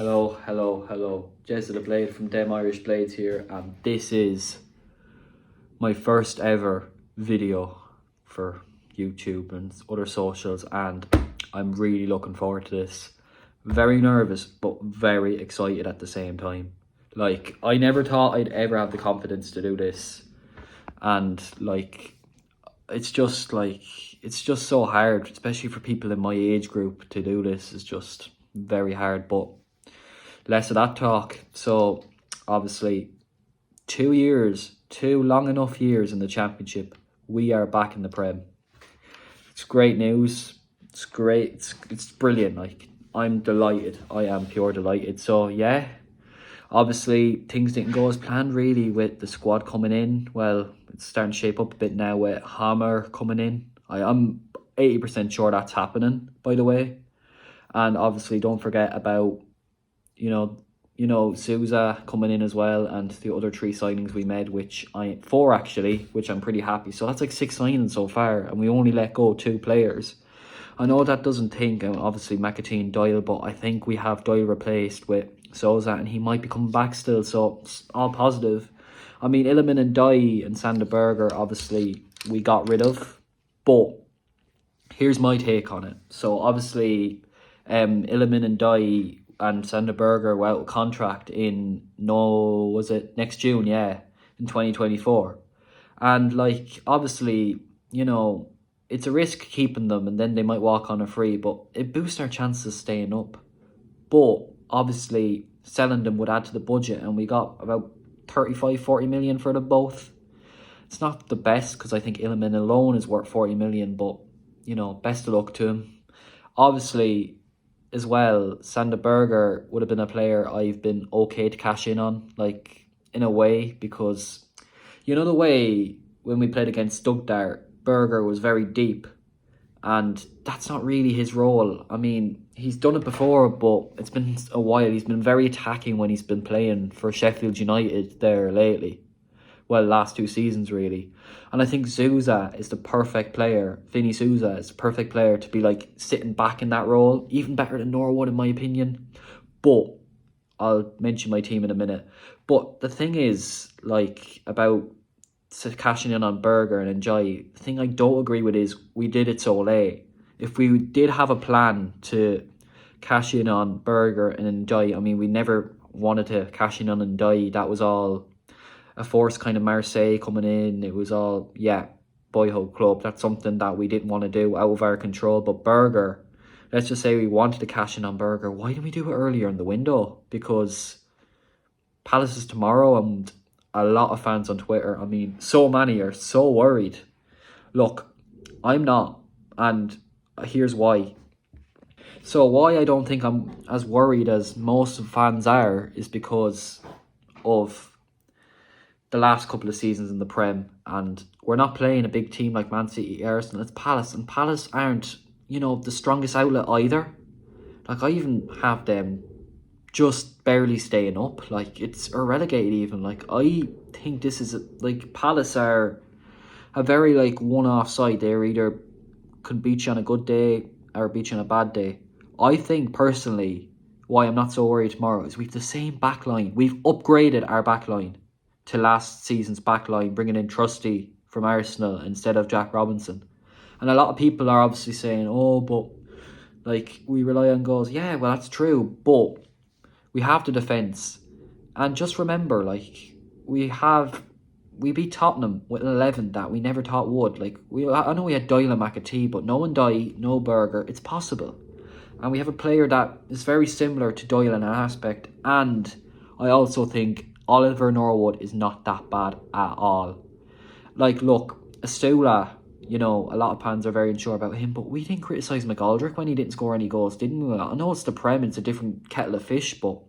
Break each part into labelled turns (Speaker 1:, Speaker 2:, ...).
Speaker 1: Hello. Jezza the Blade from Demirishblades here, and this is my first ever video for YouTube and other socials, and I'm really looking forward to this. Very nervous, but very excited at the same time. Like, I never thought I'd ever have the confidence to do this, and it's just so hard, especially for people in my age group to do this. It's just very hard, but less of that talk. So obviously 2 long enough years in the championship, we are back in the Prem. It's great news. It's great. It's brilliant. Like, I'm delighted. I am pure delighted. So yeah, obviously things didn't go as planned really with the squad coming in. Well, it's starting to shape up a bit now with Hammer coming in. I'm 80% sure that's happening, by the way. And obviously don't forget about Souza coming in as well, and the other 3 signings we made, which I'm pretty happy. So that's like 6 signings so far, and we only let go 2 players. I know that doesn't think, obviously McAtee and Doyle, but I think we have Doyle replaced with Souza, and he might be coming back still, so it's all positive. I mean, Illiman and Dye and Sander Berger, obviously, we got rid of, but here's my take on it. So obviously, Illiman and Dye and Sander Berger were out of contract next June, in 2024. And obviously, it's a risk keeping them, and then they might walk on a free, but it boosts our chances of staying up. But obviously, selling them would add to the budget, and we got about 35-40 million for them both. It's not the best, because I think Illiman alone is worth 40 million, but, best of luck to him. Obviously, as well, Sander Berger would have been a player I've been okay to cash in on, in a way, because the way when we played against Stuttgart, Berger was very deep, and that's not really his role. I mean, he's done it before, but it's been a while. He's been very attacking when he's been playing for Sheffield United there lately. Well, last 2 seasons, really. And I think Souza is the perfect player. Vinny Souza is the perfect player to be sitting back in that role. Even better than Norwood, in my opinion. But I'll mention my team in a minute. But the thing is, about cashing in on Berger and Njai, the thing I don't agree with is we did it so late. If we did have a plan to cash in on Berger and Njai, I mean, we never wanted to cash in on Njai. That was all a forced kind of Marseille coming in. It was all, boyhood club. That's something that we didn't want to do, out of our control. But Berger, let's just say we wanted to cash in on Berger. Why didn't we do it earlier in the window? Because Palace is tomorrow, and a lot of fans on Twitter, I mean, so many are so worried. Look, I'm not, and here's why. So why I don't think I'm as worried as most fans are is because of the last couple of seasons in the Prem, and we're not playing a big team like Man City, Arsenal. It's Palace, and Palace aren't, the strongest outlet either. I even have them just barely staying up. Or relegated even. I think this is Palace are a very one-off side. They're either can beat you on a good day or beat you on a bad day. I think personally why I'm not so worried tomorrow is we've the same backline. We've upgraded our backline to last season's backline, bringing in Trusty from Arsenal instead of Jack Robinson. And a lot of people are obviously saying, oh, but we rely on goals. Yeah, well, that's true, but we have the defence. And just remember, we beat Tottenham with an 11 that we never thought would. I know we had Doyle and McAtee, but no one Dye, no Berger. It's possible. And we have a player that is very similar to Doyle in an aspect. And I also think Oliver Norwood is not that bad at all. Look, Astula, a lot of fans are very unsure about him, but we didn't criticise McGoldrick when he didn't score any goals, didn't we? I know it's the Prem, it's a different kettle of fish, but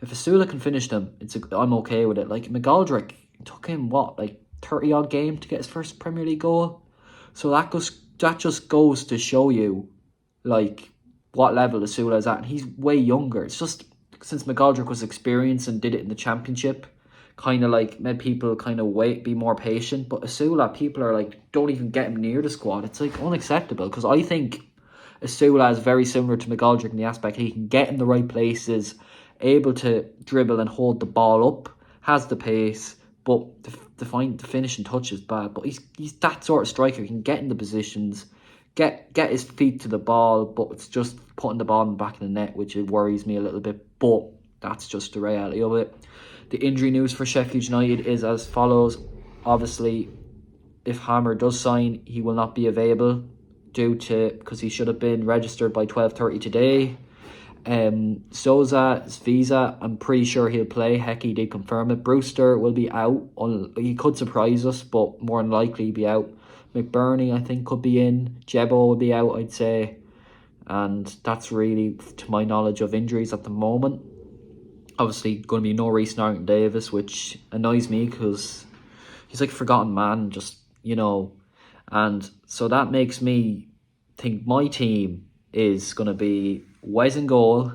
Speaker 1: if Astula can finish them, I'm okay with it. McGoldrick, it took him, 30-odd games to get his first Premier League goal? So that just goes to show you, what level Astula is at, and he's way younger. It's just since McGoldrick was experienced and did it in the championship, kind of made people kind of wait, be more patient. But Asula, people are don't even get him near the squad. It's unacceptable, because I think Asula is very similar to McGoldrick in the aspect he can get in the right places, able to dribble and hold the ball up, has the pace, but the finishing touch is bad. But he's that sort of striker. He can get in the positions, get his feet to the ball, but it's just putting the ball in the back of the net, which it worries me a little bit. But that's just the reality of it. The injury news for Sheffield United is as follows. Obviously, if Hammer does sign, he will not be available because he should have been registered by 12:30 today. Souza's visa, I'm pretty sure he'll play. Heck, he did confirm it. Brewster will be out. He could surprise us, but more than likely he'll be out. McBurney, I think, could be in. Jebbo will be out, I'd say. And that's really, to my knowledge, of injuries at the moment. Obviously, going to be no Reece Davis, which annoys me because he's like a forgotten man, just, And so that makes me think my team is going to be Wes in goal.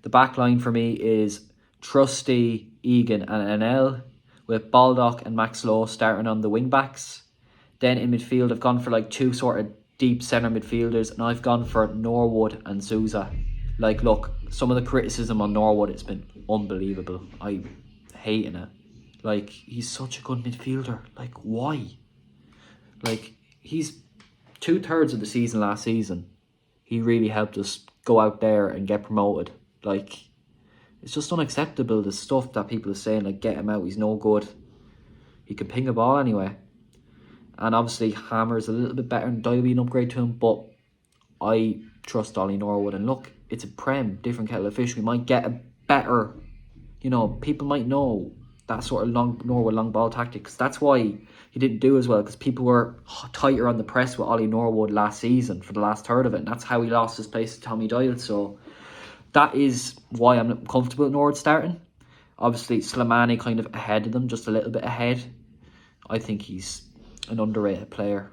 Speaker 1: The back line for me is Trusty, Egan and NL, with Baldock and Max Lowe starting on the wing backs. Then in midfield, I've gone for like two sort of deep centre midfielders, and I've gone for Norwood and Souza. Like, look, some of the criticism on Norwood, it's been unbelievable. I'm hating it. Like, he's such a good midfielder. Like, why? Like, he's 2/3 of the season last season. He really helped us go out there and get promoted. Like, it's just unacceptable, the stuff that people are saying, like, get him out, he's no good. He can ping a ball anyway. And obviously, Hammer's a little bit better and Dye will be an upgrade to him, but I trust Ollie Norwood. And look, it's a Prem, different kettle of fish. We might get a better, people might know that sort of Norwood long ball tactics. That's why he didn't do as well, because people were tighter on the press with Ollie Norwood last season for the last third of it. And that's how he lost his place to Tommy Doyle. So that is why I'm comfortable with Norwood starting. Obviously, Slimani kind of ahead of them, just a little bit ahead. I think he's an underrated player.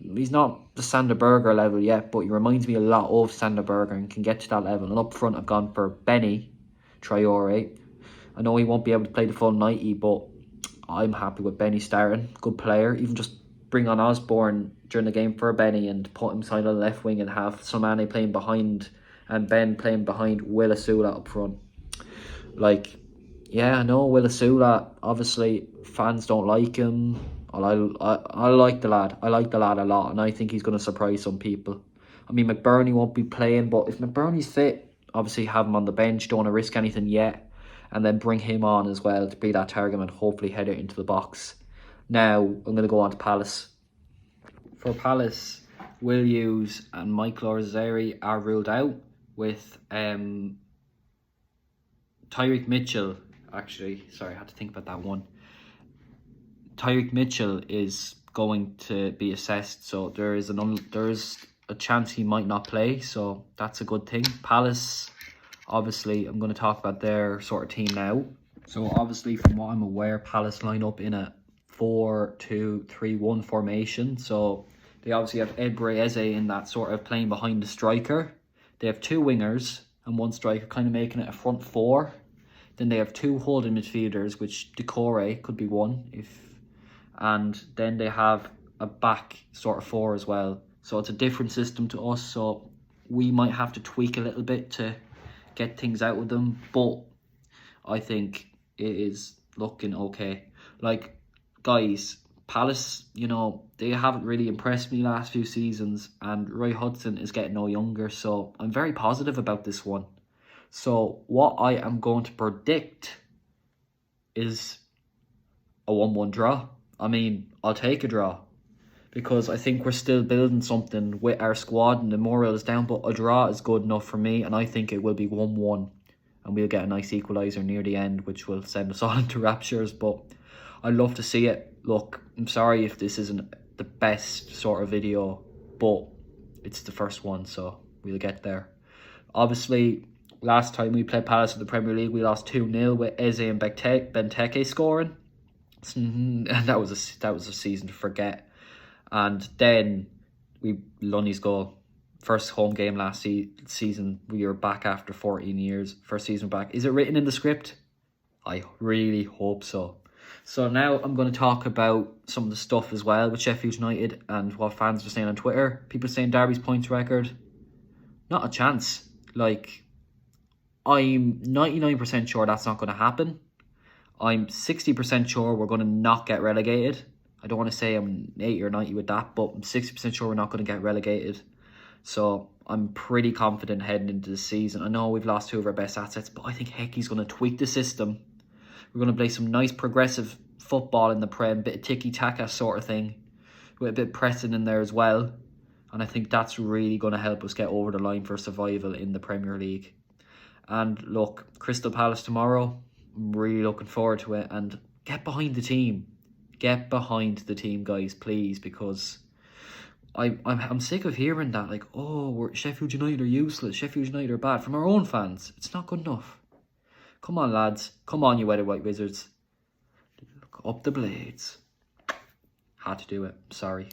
Speaker 1: He's not the Sander Berger level yet, but he reminds me a lot of Sander Berger and can get to that level. And up front, I've gone for Benny Traore. I know he won't be able to play the full 90, but I'm happy with Benny starting. Good player. Even just bring on Osborne during the game for Benny and put him side on the left wing and have Slimani playing behind and Ben playing behind Will Asula up front. Like, yeah, I know Will Asula, obviously fans don't like him. I like the lad. I like the lad a lot, and I think he's going to surprise some people. I mean, McBurney won't be playing, but if McBurney's fit, obviously have him on the bench. Don't want to risk anything yet. And then bring him on as well to be that target and hopefully head it into the box. Now, I'm going to go on to Palace. For Palace, Will Hughes and Michael Orzeri are ruled out, with Tyreek Mitchell. Actually, sorry, I had to think about that one. Tyreek Mitchell is going to be assessed, so there is a chance he might not play, so that's a good thing. Palace, obviously, I'm going to talk about their sort of team now. So obviously, from what I'm aware, Palace line up in a 4-2-3-1 formation. So they obviously have Ebre Eze in that sort of playing behind the striker. They have two wingers and one striker, kind of making it a front four. Then they have two holding midfielders, which Decore could be one, and then they have a back sort of four as well. So it's a different system to us, so we might have to tweak a little bit to get things out of them, but I think it is looking okay. Like, guys, Palace, they haven't really impressed me last few seasons, and Roy Hudson is getting no younger, so I'm very positive about this one. So what I am going to predict is a 1-1 draw. I mean, I'll take a draw, because I think we're still building something with our squad and the morale is down, but a draw is good enough for me, and I think it will be 1-1 and we'll get a nice equaliser near the end, which will send us all into raptures, but I'd love to see it. Look, I'm sorry if this isn't the best sort of video, but it's the first one, so we'll get there. Obviously, last time we played Palace in the Premier League, we lost 2-0 with Eze and Benteke scoring. And that was a season to forget. And then Lunny's goal, first home game last season. We were back after 14 years. First season back. Is it written in the script? I really hope so. So now I'm going to talk about some of the stuff as well with Sheffield United and what fans are saying on Twitter. People saying Derby's points record. Not a chance. Like, I'm 99% sure that's not going to happen. I'm 60% sure we're going to not get relegated. I don't want to say I'm 80 or 90 with that, but I'm 60% sure we're not going to get relegated. So I'm pretty confident heading into the season. I know we've lost 2 of our best assets, but I think Hecky's going to tweak the system. We're going to play some nice progressive football in the Prem, bit of tiki-taka sort of thing, with a bit of pressing in there as well. And I think that's really going to help us get over the line for survival in the Premier League. And look, Crystal Palace tomorrow, I'm really looking forward to it. And get behind the team. Get behind the team, guys, please, because I'm sick of hearing that, like, oh, Sheffield United are useless, Sheffield United are bad, from our own fans. It's not good enough. Come on, lads. Come on, you Weather White Wizards. Look up the blades. Had to do it. Sorry.